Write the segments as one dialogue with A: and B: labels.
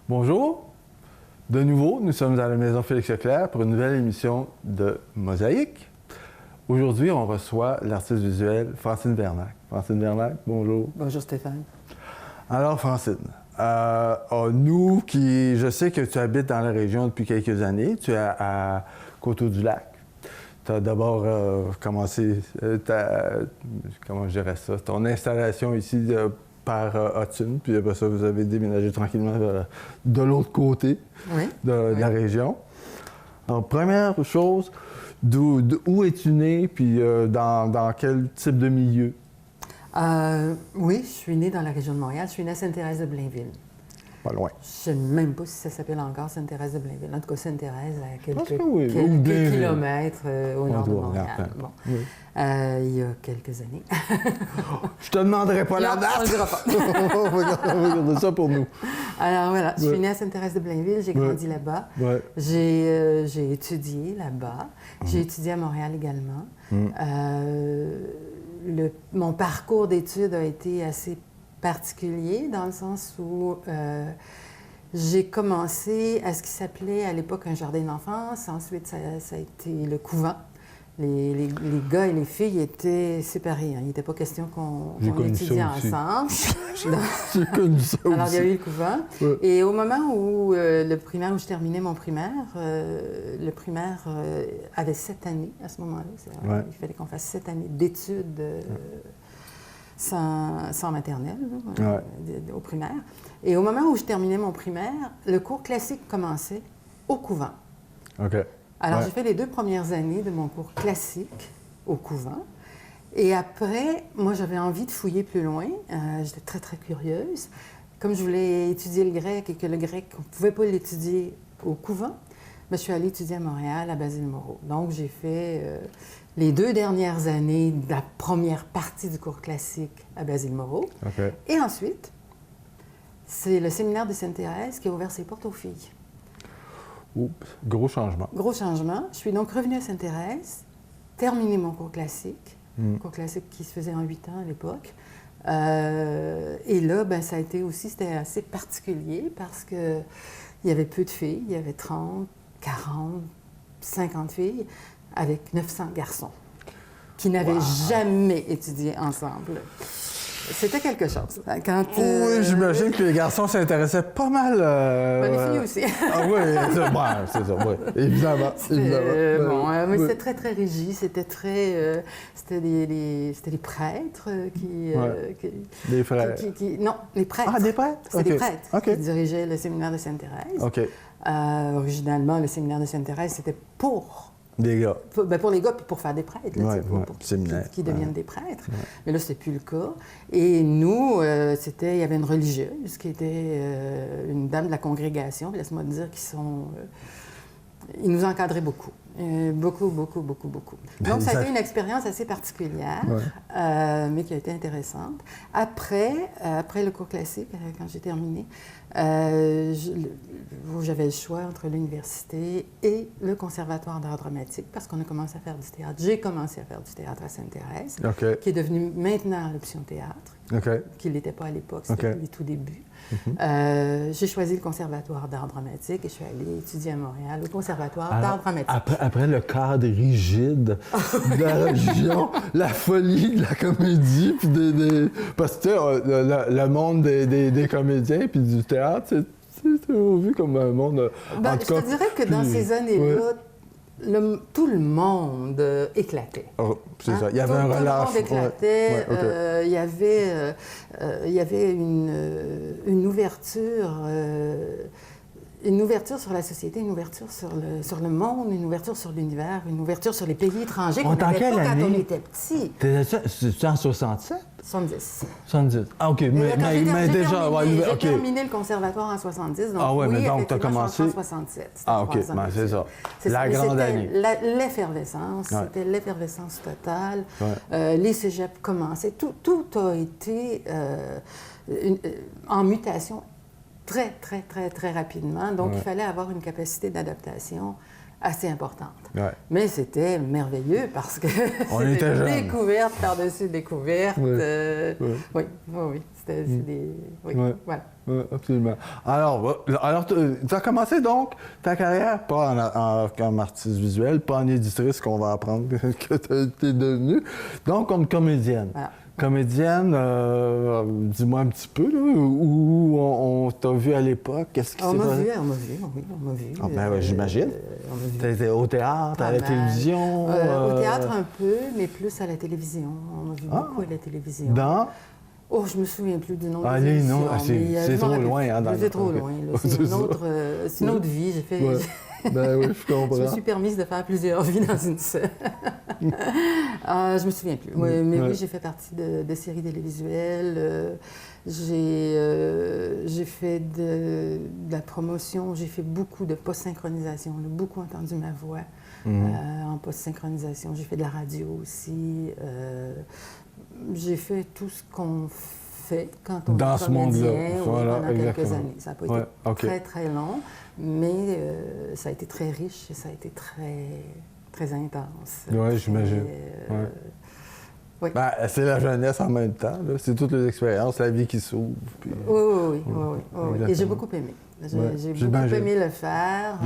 A: Bonjour, de nouveau, nous sommes à la Maison Félix-Leclerc pour une nouvelle émission de Mosaïque. Aujourd'hui, on reçoit l'artiste visuelle Francine Vernac. Francine Vernac, bonjour.
B: Bonjour Stéphane.
A: Alors Francine, je sais que tu habites dans la région depuis quelques années, tu es à Coteau-du-Lac. Tu as d'abord commencé comment je dirais ça, ton installation ici par Hudson, puis après ça, vous avez déménagé tranquillement de l'autre côté de la région. Alors, première chose, où es-tu né, puis dans quel type de milieu?
B: Oui, je suis née dans la région de Montréal. Je suis née à Sainte-Thérèse-de-Blainville.
A: Pas loin.
B: Je ne sais même pas si ça s'appelle encore Sainte-Thérèse-de-Blainville. En tout cas, Sainte-Thérèse, à quelques kilomètres au nord de Montréal. Bon. Oui. Il y a quelques années.
A: Je te demanderai pas la date!
B: On ne dira pas.
A: On va garder ça pour nous.
B: Alors voilà, je suis née à Sainte-Thérèse-de-Blainville, j'ai grandi là-bas. J'ai étudié là-bas. J'ai étudié à Montréal également. Mon parcours d'études a été assez particulier dans le sens où j'ai commencé à ce qui s'appelait à l'époque un jardin d'enfance. Ensuite, ça a été le couvent. Les gars et les filles étaient séparés. Il n'était pas question qu'on étudie ensemble.
A: J'ai connu ça aussi.
B: Alors, il y a eu le couvent. Ouais. Et au moment où le primaire, où je terminais mon primaire, le primaire avait 7 années à ce moment-là. Il fallait qu'on fasse 7 années d'études sans maternelle, au primaire. Et au moment où je terminais mon primaire, le cours classique commençait au couvent.
A: OK.
B: Alors, j'ai fait les 2 premières années de mon cours classique au couvent. Et après, moi, j'avais envie de fouiller plus loin. J'étais très, très curieuse. Comme je voulais étudier le grec et que le grec, on ne pouvait pas l'étudier au couvent, je suis allée étudier à Montréal, à Basile-Moreau. Donc, j'ai fait les 2 dernières années de la première partie du cours classique à Basile-Moreau.
A: Okay.
B: Et ensuite, c'est le séminaire de Sainte-Thérèse qui a ouvert ses portes aux filles.
A: Oups, gros changement.
B: Gros changement. Je suis donc revenue à Sainte-Thérèse, terminé mon cours classique, cours classique qui se faisait en 8 ans à l'époque. Et là, ça a été aussi, c'était assez particulier parce qu'il y avait peu de filles, il y avait 30, 40, 50 filles avec 900 garçons qui n'avaient jamais étudié ensemble. C'était quelque chose.
A: Oui, j'imagine que les garçons s'intéressaient pas mal.
B: Les filles aussi.
A: Oui, c'est ça, oui. Évidemment.
B: Mais c'était très, très rigide. C'était très... c'était des prêtres qui...
A: des frères?
B: Non, les prêtres.
A: Ah, des prêtres?
B: C'était des prêtres qui dirigeaient le séminaire de Sainte-Thérèse.
A: OK.
B: Originalement, le séminaire de Sainte-Thérèse, c'était pour...
A: Des gars.
B: Pour les gars, puis pour faire des prêtres, là, pour qui deviennent des prêtres. Mais là, c'était plus le cas. Et nous, il y avait une religieuse qui était une dame de la congrégation, laisse-moi te dire, ils nous encadraient beaucoup. Beaucoup. Donc, ça a été une expérience assez particulière, mais qui a été intéressante. Après le cours classique, quand j'ai terminé, j'avais le choix entre l'université et le conservatoire d'art dramatique parce qu'on a commencé à faire du théâtre. J'ai commencé à faire du théâtre à Sainte-Thérèse, qui est devenu maintenant l'option théâtre, qui ne l'était pas à l'époque, c'était les tout débuts. J'ai choisi le conservatoire d'art dramatique et je suis allée étudier à Montréal au conservatoire d'art dramatique.
A: Après le cadre rigide de la religion, la folie de la comédie, puis parce que le monde des comédiens puis du théâtre, c'est vu comme un monde...
B: je te dirais que dans ces années-là, tout le monde éclatait.
A: Oh, c'est ça. Il y avait un relâche.
B: Tout le monde éclatait. Il y avait une ouverture sur la société, une ouverture sur le monde, une ouverture sur l'univers, une ouverture sur les pays étrangers qu'on n'avait pas quand on était petit.
A: C'était en 67?
B: 70.
A: Ah, OK. Mais déjà...
B: J'ai terminé le conservatoire en 70. Donc
A: mais donc tu as commencé...
B: en 67.
A: Ah, OK. C'est ça. La grande année.
B: L'effervescence. C'était l'effervescence totale. Les cégeps commençaient. Tout a été en mutation très, très, très, très rapidement. Donc, il fallait avoir une capacité d'adaptation assez importante.
A: Ouais.
B: Mais c'était merveilleux parce que
A: c'était
B: découverte par-dessus découverte. Oui. C'était des... Oui, voilà.
A: Oui, absolument. Alors tu as commencé donc ta carrière pas comme artiste visuel, pas en éditrice qu'on va apprendre que tu es devenue, donc comme comédienne. Voilà. Comédienne, dis-moi un petit peu, là, où on t'a vu à l'époque, qu'est-ce qui s'est passé?
B: On m'a vu.
A: Ah, ben, j'imagine. Tu étais au théâtre, à la télévision?
B: Au théâtre un peu, mais plus à la télévision. On m'a vu beaucoup à la télévision.
A: Dans?
B: Oh, je me souviens plus du nom de
A: Allez, non, c'est trop loin. Hein,
B: c'est trop loin. C'est une autre vie. J'ai fait...
A: Ouais. Ben oui, je comprends.
B: Je me suis permise de faire plusieurs vies dans une seule. Je me souviens plus. Mais oui, j'ai fait partie de séries télévisuelles. J'ai fait de la promotion. J'ai fait beaucoup de post-synchronisation. J'ai beaucoup entendu ma voix en post-synchronisation. J'ai fait de la radio aussi. J'ai fait tout ce qu'on fait quand on
A: dans
B: est
A: ce monde-là,
B: pendant
A: exactement.
B: quelques années. Ça n'a pas été très, très long, mais ça a été très riche et ça a été très, très intense.
A: Oui, j'imagine.
B: Oui.
A: Ben, c'est la jeunesse en même temps. Là. C'est toutes les expériences, la vie qui s'ouvre. Puis...
B: Oui. Et j'ai beaucoup aimé. J'ai beaucoup aimé le faire.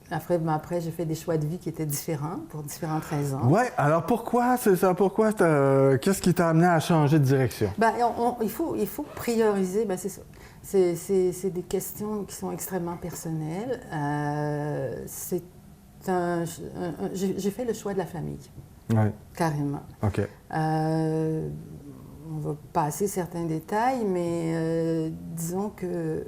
B: Après, j'ai fait des choix de vie qui étaient différents pour différentes raisons.
A: Oui, alors pourquoi c'est ça? Pourquoi qu'est-ce qui t'a amené à changer de direction?
B: Bien, il faut prioriser, bien, c'est ça. C'est des questions qui sont extrêmement personnelles. J'ai fait le choix de la famille.
A: Oui.
B: Carrément.
A: OK.
B: On va passer certains détails, mais disons que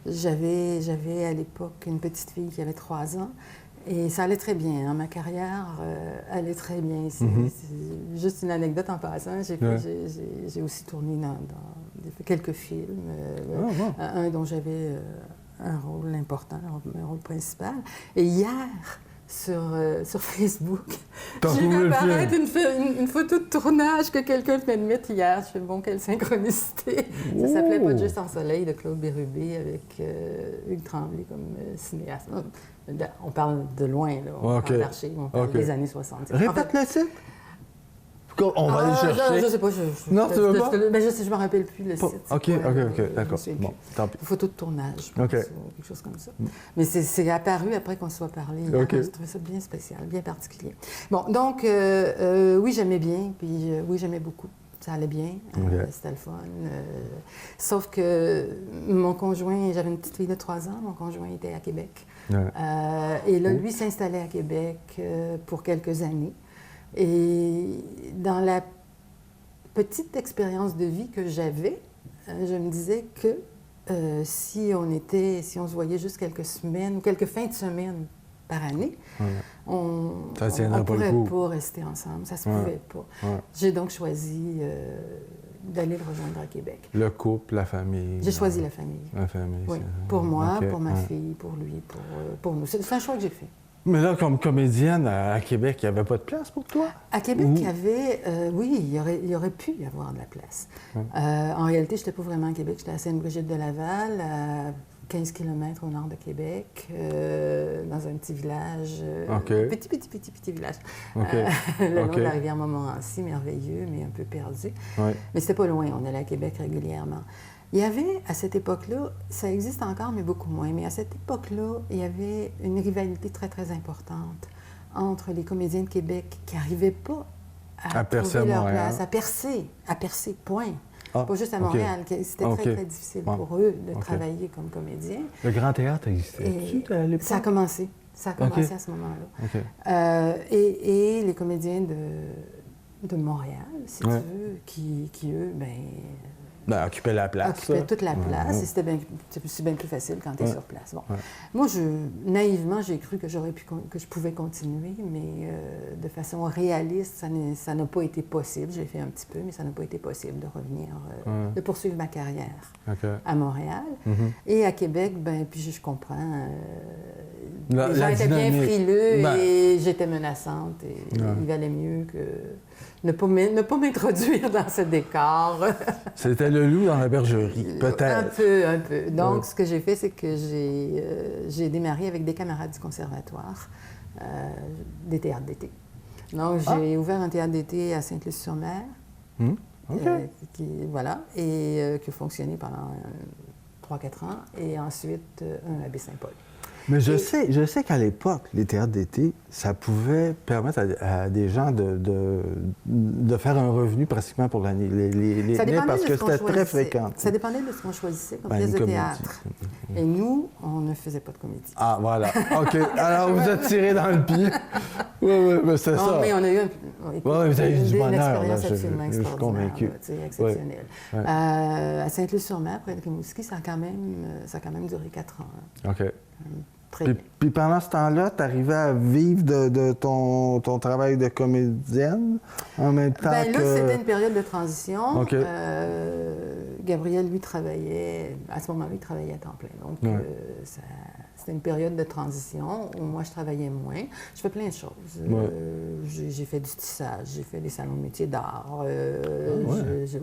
B: j'avais à l'époque une petite fille qui avait 3 ans et ça allait très bien. Hein. Ma carrière allait très bien. C'est juste une anecdote en passant. J'ai aussi tourné dans quelques films, un dont j'avais un rôle important, un rôle principal. Et hier, sur Facebook, j'ai vu apparaître une photo de tournage que quelqu'un venait de mettre hier. Je fais bon, quelle synchronicité! Ça s'appelait Pas juste en soleil de Claude Bérubé avec Hugues Tremblay comme cinéaste. On parle de loin, là. On parle des années 70.
A: Répète le titre! On va aller chercher.
B: Je sais pas.
A: Non, tu veux pas?
B: Mais je me rappelle plus le site.
A: OK, d'accord. Bon, tant pis.
B: Photo de tournage, je pense, ou quelque chose comme ça. Mais c'est apparu après qu'on se soit parlé. Je trouvais ça bien spécial, bien particulier. Bon, donc, oui, j'aimais bien, puis oui, j'aimais beaucoup. Ça allait bien, c'était le fun. Sauf que mon conjoint, j'avais une petite fille de 3 ans, mon conjoint était à Québec. Et là, lui s'installait à Québec pour quelques années. Et dans la petite expérience de vie que j'avais, je me disais que si on se voyait juste quelques semaines ou quelques fins de semaine par année, on ne pourrait pas rester ensemble. Ça ne se pouvait pas. J'ai donc choisi d'aller le rejoindre à Québec.
A: Le couple, la famille.
B: J'ai choisi la famille.
A: La famille,
B: oui. Pour moi, pour ma fille, pour lui, pour nous. C'est un choix que j'ai fait.
A: Mais là, comme comédienne à Québec, il n'y avait pas de place pour toi?
B: À Québec, il y avait... oui, il y aurait pu y avoir de la place. En réalité, je n'étais pas vraiment à Québec. J'étais à Sainte-Brigitte-de-Laval, à 15 km au nord de Québec, dans un petit village. Petit village. Le long de la rivière Montmorency, merveilleux, mais un peu perdu. Mais c'était pas loin. On allait à Québec régulièrement. Il y avait, à cette époque-là, ça existe encore, mais beaucoup moins, mais à cette époque-là, il y avait une rivalité très, très importante entre les comédiens de Québec qui n'arrivaient pas à trouver leur place, à percer, point. Pas juste à Montréal, c'était très, très difficile pour eux de travailler comme comédiens.
A: Le Grand Théâtre existait-tu à l'époque?
B: Ça a commencé à ce moment-là. Et les comédiens de Montréal, si tu veux, qui eux,
A: occupaient la place.
B: Occupaient toute la place, et c'est bien plus facile quand tu es sur place. Bon. Moi, naïvement, j'ai cru que je pouvais continuer, mais de façon réaliste, ça n'a pas été possible. J'ai fait un petit peu, mais ça n'a pas été possible de revenir, de poursuivre ma carrière à Montréal. Et à Québec, puis je comprends, les gens étaient bien frileux et j'étais menaçante. Et il valait mieux que ne pas m'introduire dans ce décor.
A: C'était le loup dans la bergerie, peut-être.
B: Un peu. Donc, ce que j'ai fait, c'est que j'ai démarré avec des camarades du conservatoire des théâtres d'été. Donc, j'ai ouvert un théâtre d'été à Sainte-Luce-sur-Mer. Voilà, et qui a fonctionné pendant 3-4 ans, et ensuite un à Baie-Saint-Paul.
A: Mais je sais qu'à l'époque, les théâtres d'été, ça pouvait permettre à des gens de faire un revenu pratiquement pour l'année. Parce que c'était très fréquent.
B: Ça dépendait de ce qu'on choisissait comme pièce de théâtre. Et nous, on ne faisait pas de comédie.
A: Ah, voilà. OK. Alors, vous êtes tiré dans le pied. Oui, mais c'est ça.
B: Mais on a eu
A: vous avez eu du bonheur,
B: expérience absolument extraordinaire.
A: Je suis convaincu.
B: Exceptionnelle. À Sainte-Luce-sur-Mer, près de Rimouski, ça a quand même duré 4 ans.
A: OK. Puis pendant ce temps-là, tu arrivais à vivre de ton travail de comédienne en même temps
B: là, c'était une période de transition.
A: Okay.
B: Gabriel, lui, à ce moment-là, il travaillait à temps plein. Donc, c'était une période de transition où moi, je travaillais moins. Je fais plein de choses. J'ai fait du tissage, j'ai fait des salons de métiers d'art. J'ai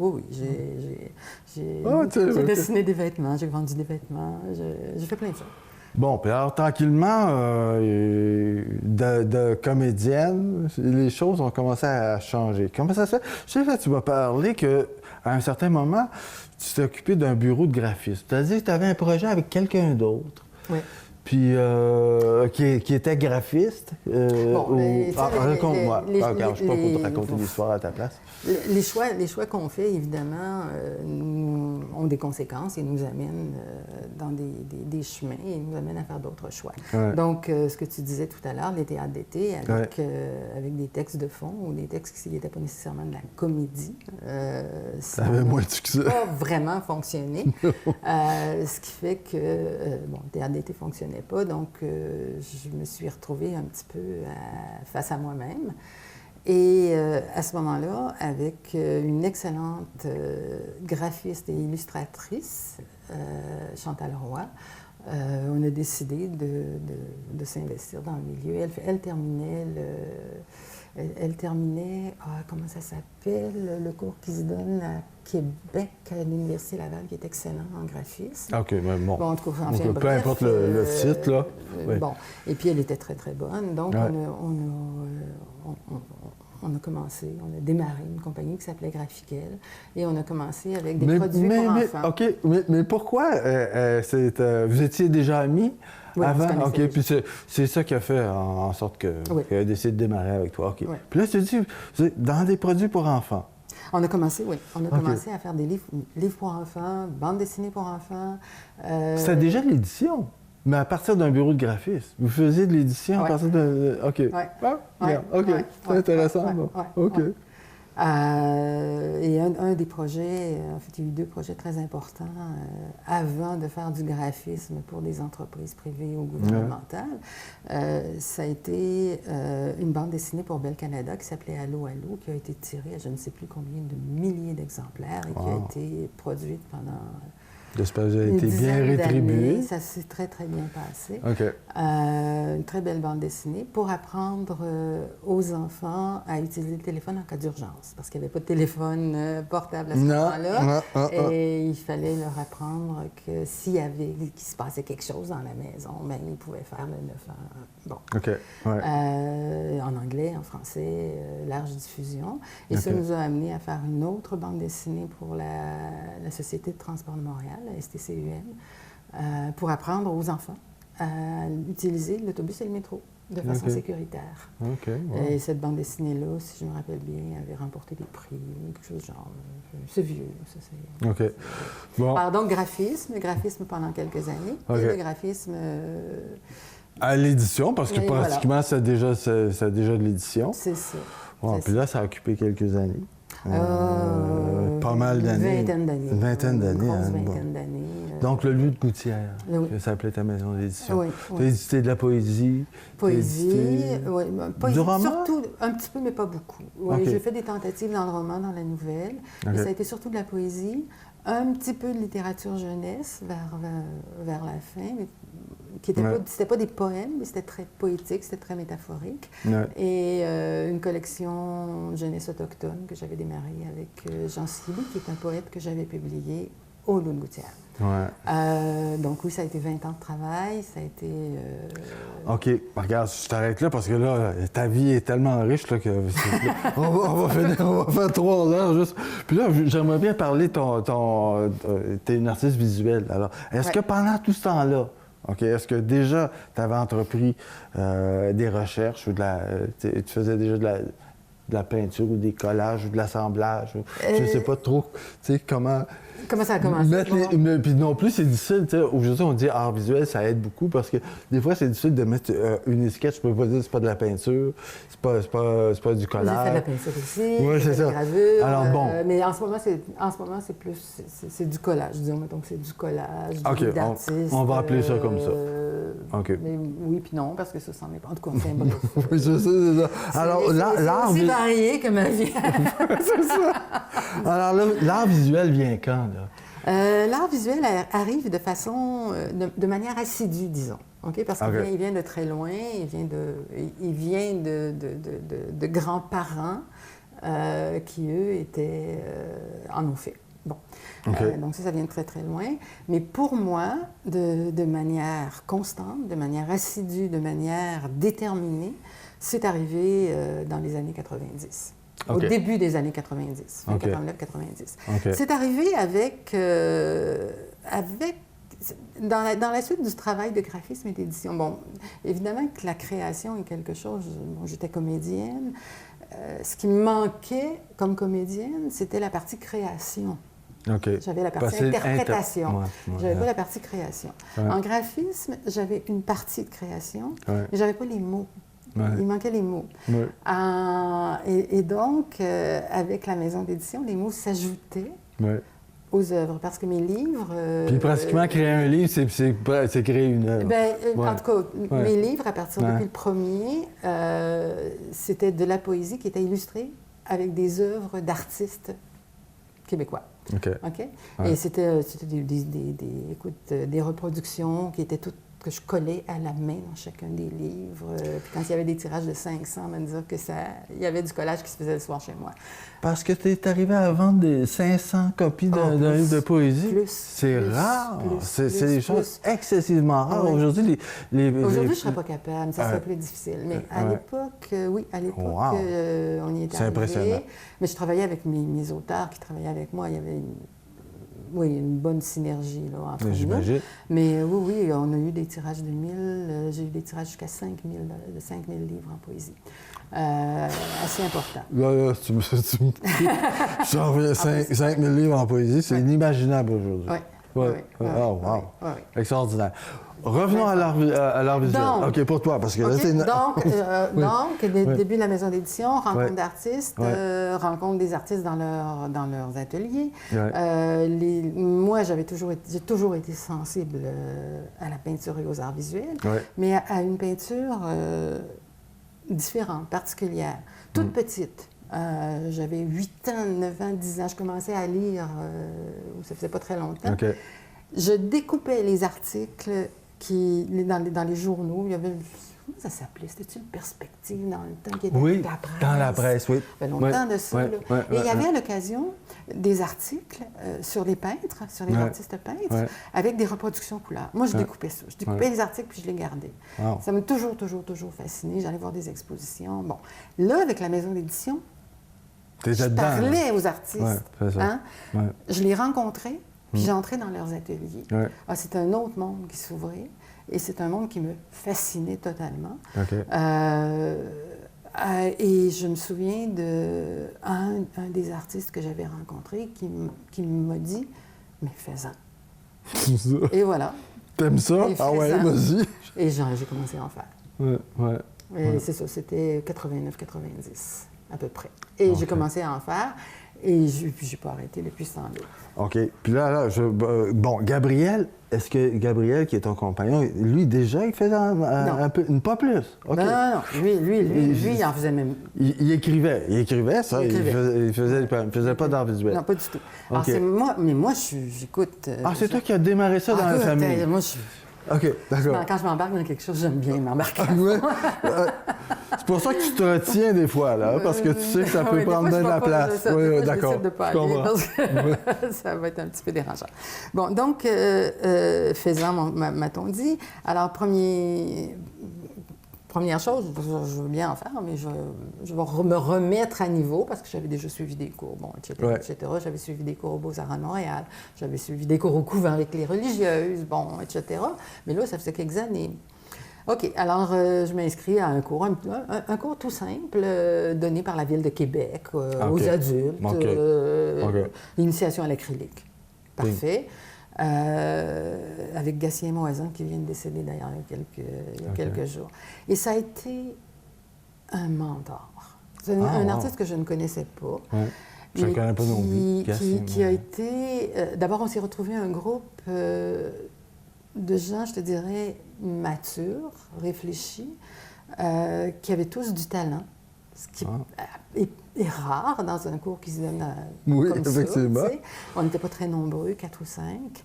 B: dessiné des vêtements, j'ai vendu des vêtements, j'ai fait plein de choses.
A: Bon, puis alors, tranquillement, de comédienne, les choses ont commencé à changer. Comment ça se fait? Je sais que tu m'as parlé qu'à un certain moment, tu t'es occupé d'un bureau de graphisme. C'est-à-dire que tu avais un projet avec quelqu'un d'autre.
B: Oui.
A: Puis, qui était graphiste. Raconte-moi. Je ne suis pas pour te raconter l'histoire à ta place.
B: Les choix qu'on fait, évidemment, ont des conséquences et nous amènent dans des chemins et nous amènent à faire d'autres choix. Ouais. Donc, ce que tu disais tout à l'heure, les théâtres d'été, avec des textes de fond ou des textes qui n'étaient pas nécessairement de la comédie,
A: ça avait moins de succès.
B: Ça n'a pas vraiment fonctionné. Ce qui fait que, le théâtre d'été fonctionnait pas, donc je me suis retrouvée un petit peu face à moi-même. Et à ce moment-là, avec une excellente graphiste et illustratrice, Chantal Roy, on a décidé de s'investir dans le milieu. Elle terminait, comment ça s'appelle, le cours qui se donne à Québec, à l'Université Laval, qui est excellent en graphisme.
A: OK, mais bon.
B: En tout cas, enfin,
A: peu importe le titre, là. Oui.
B: Bon, et puis elle était très, très bonne. Donc, on a commencé, on a démarré une compagnie qui s'appelait Graphiquel et on a commencé avec des produits pour enfants.
A: OK, mais pourquoi vous étiez déjà amis avant? OK, puis c'est ça qui a fait en sorte qu'elle a décidé de démarrer avec toi. OK. Oui. Puis là, tu dis, dans des produits pour enfants.
B: On a commencé à faire des livres pour enfants, bandes dessinées pour enfants.
A: C'était déjà de l'édition? Mais à partir d'un bureau de graphisme. Vous faisiez de l'édition à partir de... OK. C'est intéressant. OK.
B: Et un des projets, en fait, il y a eu 2 projets très importants avant de faire du graphisme pour des entreprises privées ou gouvernementales. Ça a été une bande dessinée pour Bell Canada qui s'appelait Allô, Allô, qui a été tirée à je ne sais plus combien de milliers d'exemplaires et qui a été produite pendant...
A: J'espère que vous avez été bien rétribué.
B: Ça s'est très, très bien passé.
A: OK.
B: Une très belle bande dessinée pour apprendre aux enfants à utiliser le téléphone en cas d'urgence, parce qu'il n'y avait pas de téléphone portable à ce moment-là. Et il fallait leur apprendre que s'il se passait quelque chose dans la maison, bien, ils pouvaient faire le 911. Bon.
A: OK. Ouais.
B: En anglais, en français, large diffusion. Et ça nous a amené à faire une autre bande dessinée pour la Société de transport de Montréal, la STCUM, pour apprendre aux enfants à utiliser l'autobus et le métro de façon sécuritaire.
A: Okay, wow.
B: Et cette bande dessinée-là, si je me rappelle bien, avait remporté des prix, quelque chose genre... C'est vieux, ça c'est...
A: OK. Bon.
B: Alors donc, graphisme pendant quelques années, et le graphisme...
A: à l'édition, parce que pratiquement, c'est déjà de l'édition.
B: C'est ça.
A: Bon, puis là, ça a occupé quelques années. Pas mal d'années.
B: Une vingtaine d'années.
A: Vingtaine d'années. Donc, le lieu de Gouttière, que ça s'appelait ta maison d'édition.
B: Oui.
A: Tu as édité de la poésie.
B: Du
A: roman?
B: Surtout, un petit peu, mais pas beaucoup. Oui, j'ai fait des tentatives dans le roman, dans la nouvelle. Et ça a été surtout de la poésie. un petit peu de littérature jeunesse vers la fin, mais qui c'était pas des poèmes, mais c'était très poétique, c'était très métaphorique. Ouais. Et une collection de jeunesse autochtone que j'avais démarrée avec Jean Sibou, qui est un poète que j'avais publié au Loup de Gouttière. Ouais. Donc oui, ça a été 20 ans de travail, ça a été...
A: OK, regarde, je t'arrête là parce que là, ta vie est tellement riche là, que on va faire 3 heures juste. Puis là, j'aimerais bien parler t'es une artiste visuelle. Alors, est-ce que pendant tout ce temps-là, OK, est-ce que déjà tu avais entrepris des recherches ou tu faisais déjà de la peinture ou des collages ou de l'assemblage? Je ne sais pas trop, tu sais, comment
B: ça a commencé?
A: Puis non plus, c'est difficile. Aujourd'hui, on dit art visuel, ça aide beaucoup parce que des fois, c'est difficile de mettre une étiquette. Je peux pas dire que c'est pas de la peinture, c'est pas du collage.
B: J'ai fait de la peinture aussi,
A: oui, c'est ça.
B: Gravure,
A: alors bon.
B: Mais en ce moment, c'est plus c'est du collage, disons. Donc c'est du collage,
A: okay,
B: d'artiste.
A: On va appeler ça comme ça. OK.
B: Mais oui, puis non, parce que ça s'en est pas. En tout cas, c'est un bref.
A: Oui, c'est ça. Alors, l'art
B: c'est aussi varié que ma vie.
A: C'est ça. Alors, l'art visuel vient quand, là?
B: L'art visuel arrive de façon, de manière assidue, disons. Okay? Parce qu'il vient de très loin, il vient de grands-parents qui, eux, en ont fait. Bon. Okay. Donc ça vient de très, très loin. Mais pour moi, de manière constante, de manière assidue, de manière déterminée, c'est arrivé dans les années 90. Au début des années 90, 89-90. C'est arrivé dans la suite du travail de graphisme et d'édition. Bon, évidemment que la création est quelque chose... Bon, j'étais comédienne. Ce qui me manquait comme comédienne, c'était la partie création. J'avais la partie interprétation. J'avais pas la partie création. En graphisme, j'avais une partie de création, mais j'avais pas les mots. Il manquait les mots. Et donc, avec la maison d'édition, les mots s'ajoutaient aux œuvres. Parce que mes livres...
A: Puis pratiquement, créer un livre, c'est créer une œuvre.
B: En tout cas, mes livres, à partir depuis le premier, c'était de la poésie qui était illustrée avec des œuvres d'artistes québécois. Et c'était des reproductions qui étaient toutes que je collais à la main dans chacun des livres. Puis quand il y avait des tirages de 500, on me disait il y avait du collage qui se faisait le soir chez moi.
A: Parce que tu es arrivé à vendre des 500 copies d'un livre de poésie? C'est rare. C'est des choses excessivement rares. Aujourd'hui,
B: Aujourd'hui, je ne serais pas capable. Ça serait plus difficile. Mais à l'époque, on y était
A: C'est impressionnant.
B: Mais je travaillais avec mes auteurs qui travaillaient avec moi. Il y avait une bonne synergie là, entre nous. Mais oui, on a eu des tirages de 1000, j'ai eu des tirages jusqu'à 5000 livres en poésie. Assez important.
A: Là, j'en reviens 5000 livres en poésie, c'est inimaginable aujourd'hui.
B: Oui.
A: Extraordinaire. Revenons à l'art visuel. OK, pour toi, parce que là, c'est...
B: Donc, début de la maison d'édition, rencontre d'artistes, rencontre des artistes dans leurs ateliers. Moi, j'ai toujours été sensible à la peinture et aux arts visuels, mais à une peinture différente, particulière, toute petite. J'avais 8 ans, 9 ans, 10 ans. Je commençais à lire, ça faisait pas très longtemps. Je découpais les articles dans les journaux. Il y avait... Comment ça s'appelait? C'était-tu le Perspective dans le temps qui était
A: dans la presse? Dans la presse, oui.
B: Ça fait longtemps de ça. Et il y avait à l'occasion des articles sur les peintres, sur les artistes peintres, avec des reproductions couleurs. Moi, je découpais ça. Je découpais les articles puis je les gardais. Ça m'a toujours fasciné. J'allais voir des expositions. Bon. Là, avec la maison d'édition, je parlais aux artistes. Je les rencontrais, puis j'entrais dans leurs ateliers. C'est un autre monde qui s'ouvrait. Et c'est un monde qui me fascinait totalement. Et je me souviens d'un des artistes que j'avais rencontré qui m'a dit « Mais fais-en. » Et voilà.
A: T'aimes ça? Ah ouais, vas-y.
B: Et j'ai commencé à en faire. Et c'est ça, c'était 89-90 à peu près. Et j'ai commencé à en faire. Et puis, j'ai pas arrêté depuis ce temps-là.
A: OK. Puis là bon, Gabriel, est-ce que Gabriel, qui est ton compagnon, lui, déjà, il faisait un peu, pas plus? Okay.
B: Non. Lui, il en faisait même...
A: Il écrivait ça? Il faisait pas d'art visuel?
B: Non, pas du tout.
A: Okay.
B: Alors, moi, j'écoute...
A: c'est toi qui as démarré ça dans la famille?
B: Moi,
A: OK, d'accord.
B: Quand je m'embarque dans quelque chose, j'aime bien m'embarquer.
A: Ouais. C'est pour ça que tu te retiens des fois, là, parce que tu sais que ça peut prendre bien de la place.
B: Oui, d'accord. Je décide de pas aller parce que ça va être un petit peu dérangeant. Bon, donc, faisant m'a-t-on dit. Alors, première chose, je veux bien en faire, mais je vais me remettre à niveau parce que j'avais déjà suivi des cours, etc. J'avais suivi des cours aux Beaux-Arts à Montréal, j'avais suivi des cours au couvent avec les religieuses, etc. Mais là, ça faisait quelques années. OK, alors je m'inscris à un cours tout simple, donné par la Ville de Québec aux adultes, l'initiation à l'acrylique. Parfait. Avec Gatien Moisan, qui vient de décéder d'ailleurs il y a quelques jours. Et ça a été un mentor. C'est un artiste que je ne connaissais pas.
A: Ouais. Je ne connais pas non plus.
B: Qui a été... D'abord, on s'est retrouvé un groupe de gens, je te dirais, matures, réfléchis, qui avaient tous du talent. Ce qui est rare dans un cours qui se donne comme
A: effectivement.
B: Ça. On n'était pas très nombreux, 4 ou 5.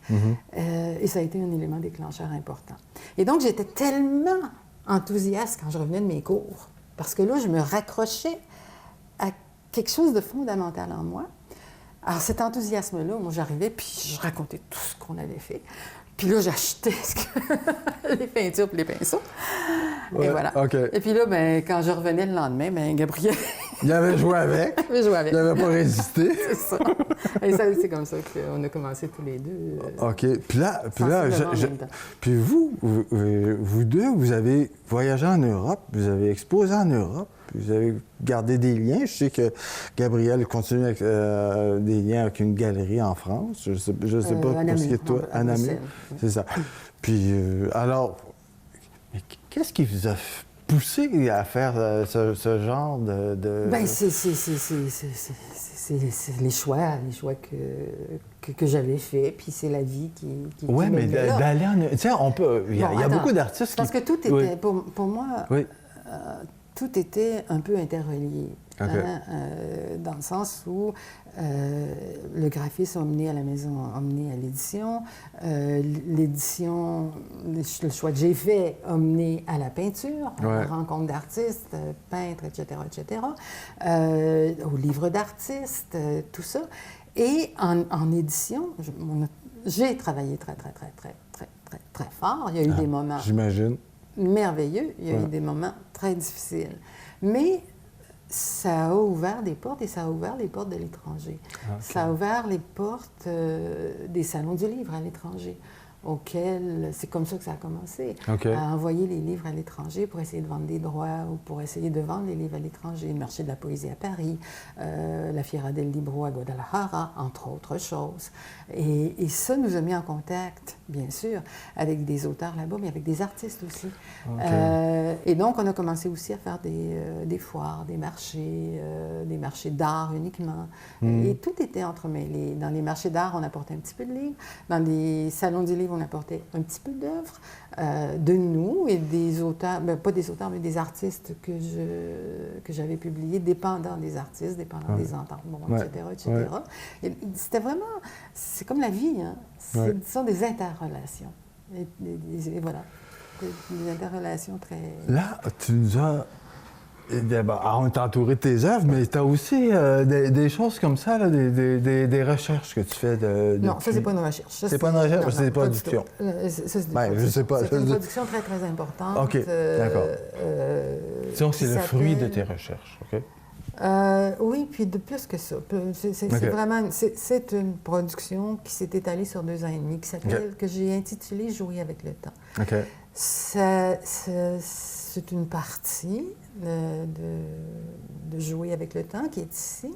B: Et ça a été un élément déclencheur important. Et donc, j'étais tellement enthousiaste quand je revenais de mes cours, parce que là, je me raccrochais à quelque chose de fondamental en moi. Alors, cet enthousiasme-là, moi, j'arrivais, puis je racontais tout ce qu'on avait fait. Puis là, j'achetais les peintures et les pinceaux.
A: Ouais,
B: et voilà.
A: Okay.
B: Et puis là, quand je revenais le lendemain, Gabriel...
A: Il avait joué avec.
B: Il avait joué avec.
A: Il n'avait pas résisté.
B: C'est ça. Et ça, c'est comme ça qu'on a commencé tous les deux.
A: OK. Puis vous deux, vous avez voyagé en Europe, vous avez exposé en Europe, vous avez gardé des liens. Je sais que Gabriel continue avec des liens avec une galerie en France. Je sais pas pour ce qui est toi. À Namur. C'est ça. Puis, alors, qu'est-ce qui vous a poussé à faire ce genre de...
B: C'est les choix que j'avais faits, puis c'est la vie qui
A: oui, mais d'aller en... Tu sais, on peut... Il y a beaucoup d'artistes qui...
B: Parce que tout était... Pour moi...
A: Oui.
B: Tout était un peu interrelié,
A: okay.
B: Dans le sens où le graphisme a mené à la maison, a mené à l'édition, l'édition, le choix que j'ai fait a mené à la peinture, à la rencontre d'artistes, peintres, etc., au livre d'artistes, tout ça. Et en édition, j'ai travaillé très fort. Il y a eu des moments...
A: J'imagine.
B: Merveilleux. Il y a eu des moments très difficiles. Mais ça a ouvert des portes et ça a ouvert les portes de l'étranger. Okay. Ça a ouvert les portes des salons du livre à l'étranger, auxquels c'est comme ça que ça a commencé.
A: Okay.
B: À envoyer les livres à l'étranger pour essayer de vendre des droits ou pour essayer de vendre les livres à l'étranger. Le marché de la poésie à Paris, la Fiera del Libro à Guadalajara, entre autres choses. Et ça nous a mis en contact, bien sûr, avec des auteurs là-bas, mais avec des artistes aussi. Okay. Et donc, on a commencé aussi à faire des foires, des marchés d'art uniquement. Et tout était entremêlé. Dans les marchés d'art, on apportait un petit peu de livres. Dans les salons du livre, on apportait un petit peu d'œuvres de nous et des auteurs, pas des auteurs, mais des artistes que j'avais publiés, dépendant des artistes, dépendant des ententes, etc. Et c'était vraiment... C'est comme la vie, hein? Ce sont des interrelations. Et voilà. Des interrelations très...
A: Là, tu nous as... on t'a entouré de tes œuvres, mais tu as aussi des choses comme ça, là, des recherches que tu fais
B: Non, ça, c'est pas une recherche.
A: C'est pas une recherche, c'est des productions.
B: Je sais pas. C'est une production très, très importante.
A: OK, d'accord. Disons que c'est le fruit de tes recherches, OK?
B: Oui, puis de plus que ça. C'est vraiment... C'est une production qui s'est étalée sur 2 ans et demi, que j'ai intitulée « Jouer avec le temps ».
A: OK.
B: C'est une partie de Jouer avec le temps qui est ici,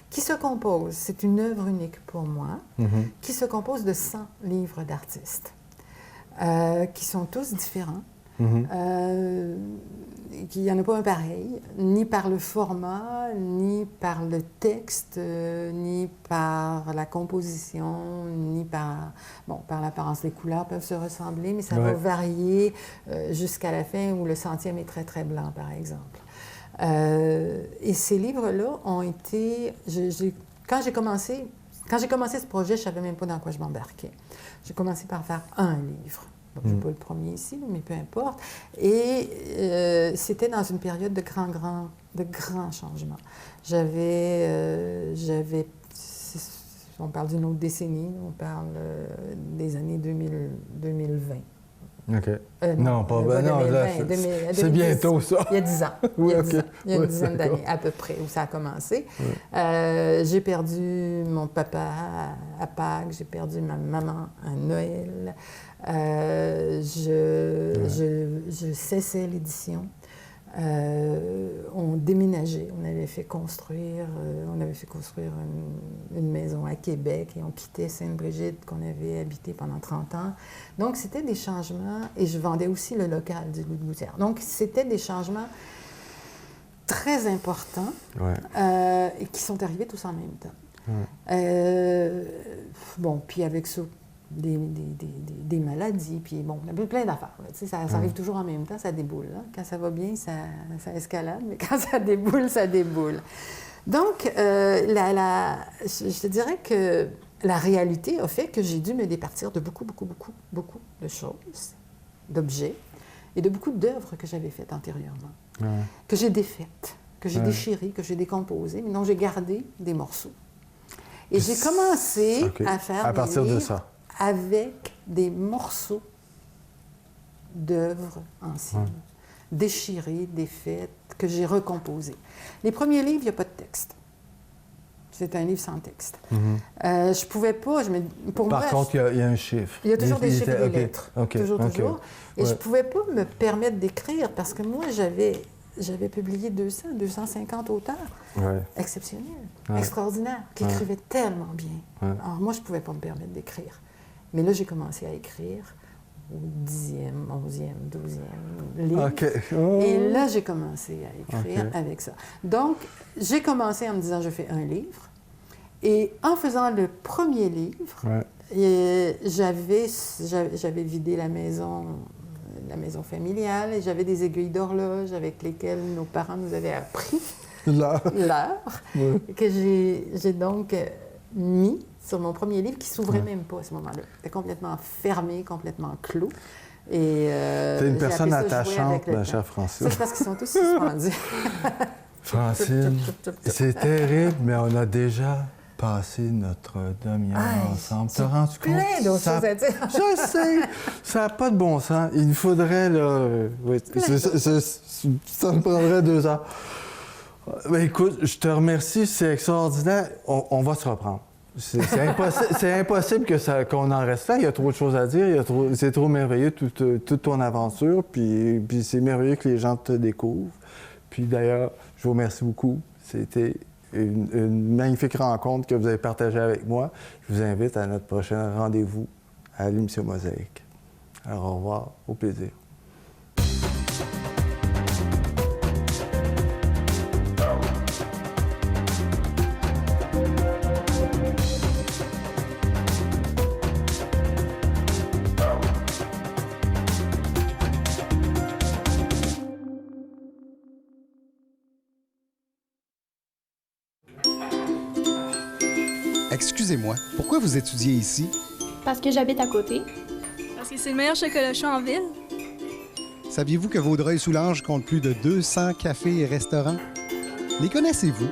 B: qui se compose, c'est une œuvre unique pour moi, qui se compose de 100 livres d'artistes, qui sont tous différents, Il n'y en a pas un pareil, ni par le format, ni par le texte, ni par la composition, ni par l'apparence. Les couleurs peuvent se ressembler, mais ça va varier jusqu'à la fin où le centième est très, très blanc, par exemple. Et ces livres-là ont été... Quand j'ai commencé ce projet, je ne savais même pas dans quoi je m'embarquais. J'ai commencé par faire un livre. Je n'ai pas le premier ici, mais peu importe. Et c'était dans une période de grands changements. On parle d'une autre décennie, on parle des années 2020.
A: OK. Non, pas... non, là, c'est bientôt, ça.
B: Il y a 10 ans.
A: Oui,
B: il y a une dizaine d'années, à peu près, où ça a commencé. J'ai perdu mon papa à Pâques, j'ai perdu ma maman à Noël. Je cessais l'édition. On déménageait, on avait fait construire une maison à Québec et on quittait Sainte-Brigitte qu'on avait habité pendant 30 ans. Donc, c'était des changements, et je vendais aussi le local du Loup de Gouttière. Donc, c'était des changements très importants et qui sont arrivés tous en même temps. Puis avec ça, des maladies, puis bon, on a plein d'affaires. Ça arrive toujours en même temps, ça déboule. Hein? Quand ça va bien, ça escalade, mais quand ça déboule, ça déboule. Donc, je te dirais que la réalité a fait que j'ai dû me départir de beaucoup de choses, d'objets, et de beaucoup d'œuvres que j'avais faites antérieurement, que j'ai défaites, que j'ai déchirées, que j'ai décomposées, mais dont j'ai gardé des morceaux. Et j'ai commencé à faire
A: à partir de ça.
B: Avec des morceaux d'œuvres anciennes, déchirées, défaites, que j'ai recomposées. Les premiers livres, il n'y a pas de texte. C'est un livre sans texte. Je pouvais pas...
A: Par contre, il y a un chiffre.
B: Il y a toujours des chiffres et des lettres. Toujours. Et je ne pouvais pas me permettre d'écrire parce que moi, j'avais publié 250 auteurs exceptionnels, extraordinaires, qui écrivaient tellement bien. Alors moi, je ne pouvais pas me permettre d'écrire. Mais là, j'ai commencé à écrire au 10e, 11e, 12e livre. Et là, j'ai commencé à écrire avec ça. Donc, j'ai commencé en me disant, je fais un livre. Et en faisant le premier livre, j'avais vidé la maison familiale, et j'avais des aiguilles d'horloge avec lesquelles nos parents nous avaient appris l'heure, que j'ai donc mis sur mon premier livre, qui ne s'ouvrait même pas à ce moment-là. C'était complètement fermé, complètement clos. Et
A: t'es une personne attachante, ma chère Francine.
B: C'est parce qu'ils sont tous suspendus.
A: Francine, c'est terrible, mais on a déjà passé notre demi-heure ensemble. T'as rendu compte?
B: Plein d'autres choses à dire.
A: Je sais! Ça n'a pas de bon sens. Il faudrait, là... ça me prendrait 2 heures. Ben, écoute, je te remercie, c'est extraordinaire. On va se reprendre. C'est impossible qu'on en reste là. Il y a trop de choses à dire. C'est trop merveilleux, toute ton aventure. Puis c'est merveilleux que les gens te découvrent. Puis d'ailleurs, je vous remercie beaucoup. C'était une magnifique rencontre que vous avez partagée avec moi. Je vous invite à notre prochain rendez-vous à l'émission Mosaïque. Alors, au revoir. Au plaisir.
C: Excusez-moi, pourquoi vous étudiez ici?
D: Parce que j'habite à côté.
E: Parce que c'est le meilleur chocolat chaud en ville.
C: Saviez-vous que Vaudreuil-Soulanges compte plus de 200 cafés et restaurants? Les connaissez-vous?